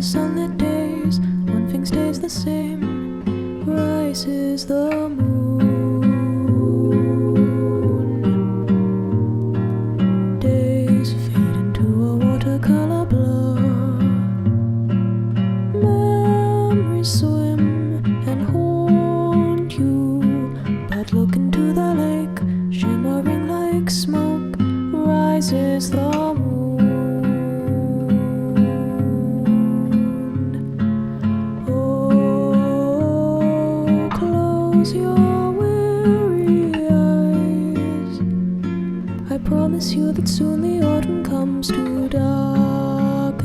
sunlit days, one thing stays the same. Rises the moon. Days fade into a watercolor blur. Memories swim and haunt you, but look into the lake, shimmering like smoke. Rises the moon. Oh, close your weary eyes. I promise you that soon the autumn comes to darken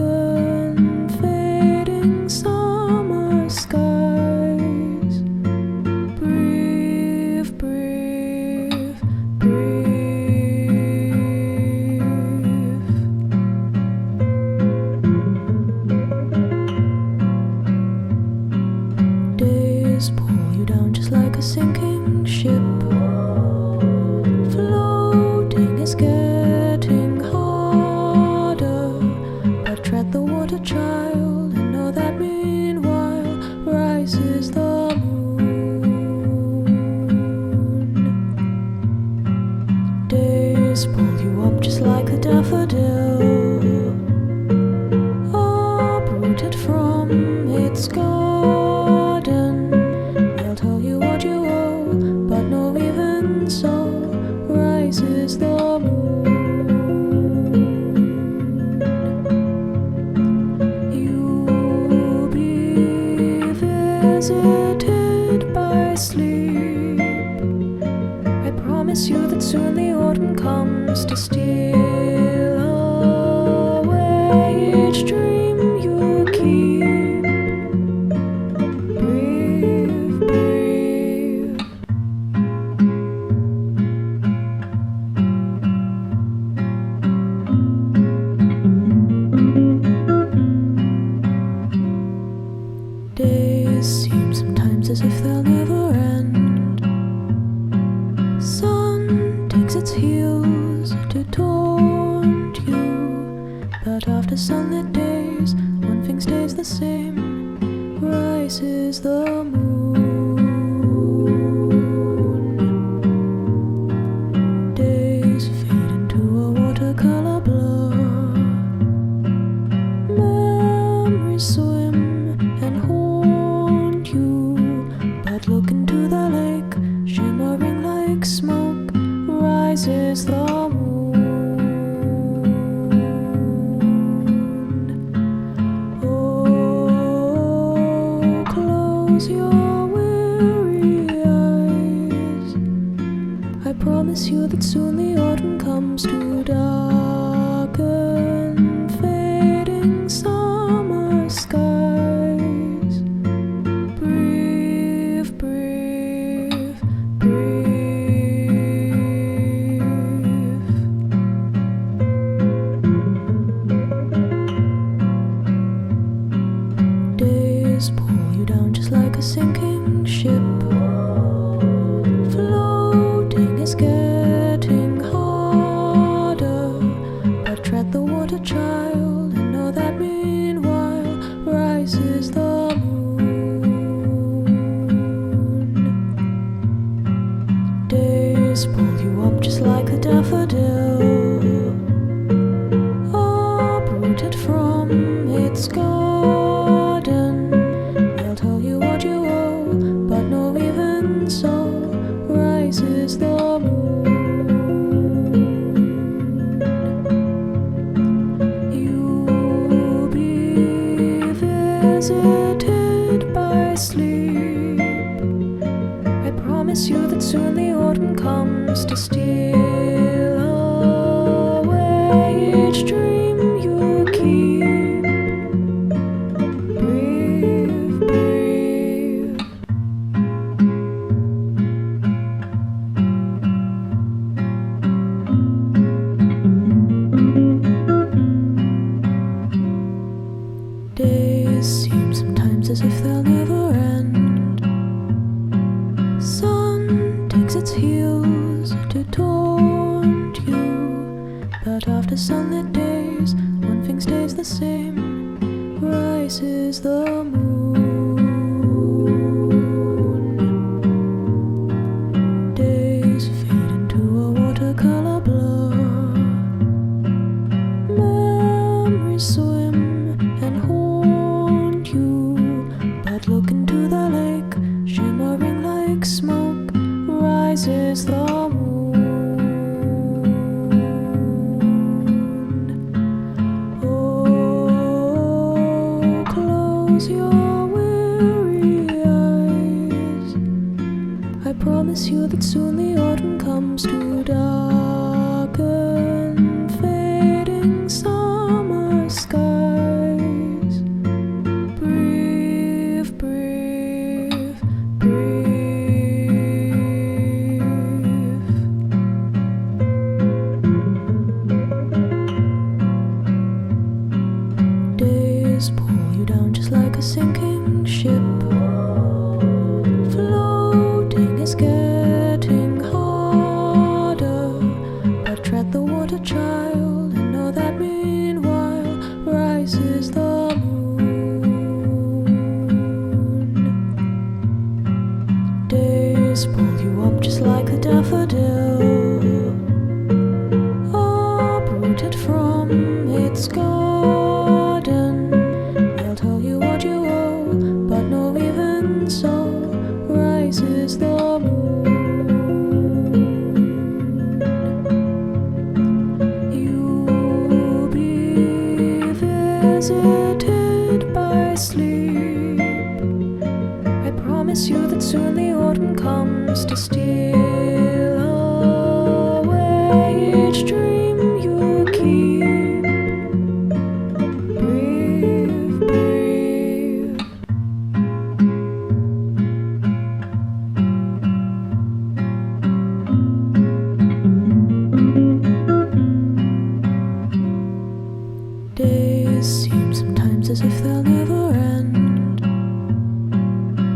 fading summer skies. Breathe, breathe, breathe. Days pull you down just like a sinking ship. Floating is getting harder, but tread the water, child, and know that meanwhile rises the moon. Days pull you up just like a daffodil, uprooted from its garden. They'll tell you what you owe, but no, even so rises the moon. You'll be visited by sleep. I promise you that soon the autumn comes to steal away each dream you keep. Breathe, breathe. Days seem sometimes as if they'll never end. Sun takes its heels to taunt you, but after sunlit days, one thing stays the same. Rises the moon. Days fade into a watercolor blur. Memories swim and haunt you, but look into the lake, shimmering like smoke. Rises the moon. Oh, close your weary eyes. I promise you that soon the autumn comes to darken fading summer skies. Breathe, breathe, breathe. Days pull you down just like a sinking ship. Floating is getting harder, but tread the water, child, and know that meanwhile rises the moon. Days pull you up just like a daffodil, uprooted from its garden. They'll tell you what you owe, but no, even so rises the moon. You'll be visited by sleep. I promise you that soon the autumn comes to steal away each dream you keep. Breathe, breathe. Days seem sometimes as if they'll never end. Sun takes its heels to taunt you, but after sunlit days, one thing stays the same. Right. rises the moon. Days fade into a watercolor blur. Memories swim and haunt you, but look into the lake, shimmering like smoke, rises the moon. Oh, close your weary eyes. I promise you that soon the autumn comes to darken fading summer skies. Breathe, breathe, breathe. Days pull you down just like a sinking ship. Floating is getting harder, but tread the water, child, and know that meanwhile rises the moon. Days pull you up just like a daffodil, uprooted from its garden. They'll tell you what you owe, but no, even so rises the moon. You'll be visited by sleep. I promise you that soon the autumn comes to steal away each dream you keep. Breathe, breathe. Days seem sometimes as if they'll never end.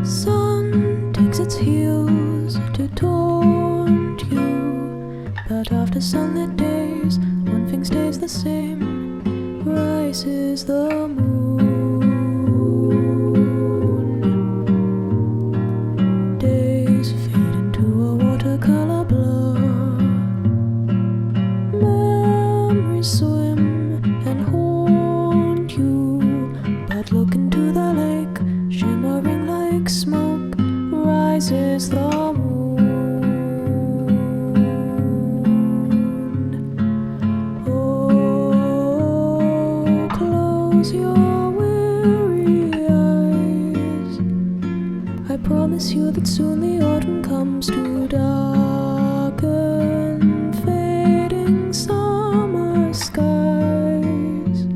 Sun takes its heels to taunt you, but after sunlit days, one thing stays the same, rises the moon. Days fade into a watercolor blur. Memories swim and haunt you, but look into the lake, shimmering like smoke, rises the moon. Oh, close your weary eyes. I promise you that soon the autumn comes to darken fading summer skies.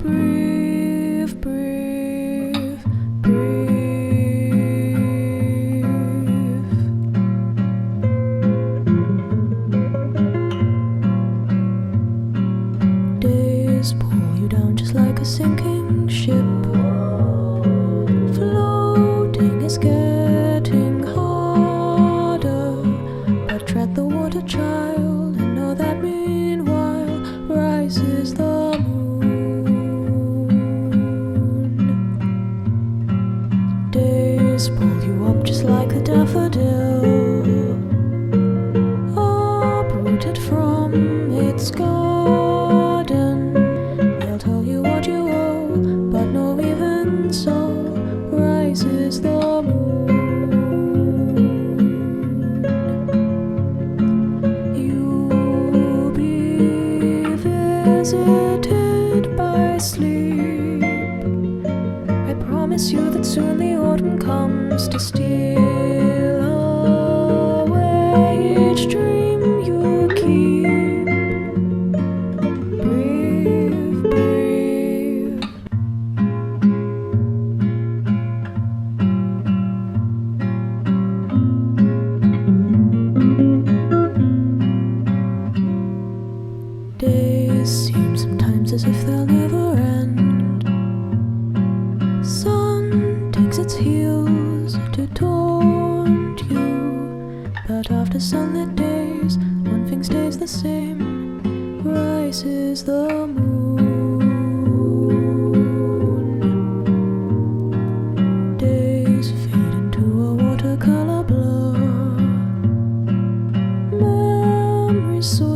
Breathe, breathe, breathe. Days pull you down just like a sinking ship. Floating is getting harder, but tread the water, child, and know that meanwhile rises the moon. Days pull you up just like a daffodil, uprooted from its garden. They'll tell you what you owe, but no, even so rises the moon. You'll be visited by sleep. I promise you that soon the autumn comes to steal away each dream you keep. Breathe, breathe. Days seem sometimes as if they'll never end. Sun takes its heels to taunt you, but after sunlit days, one thing stays the same, rises the moon. so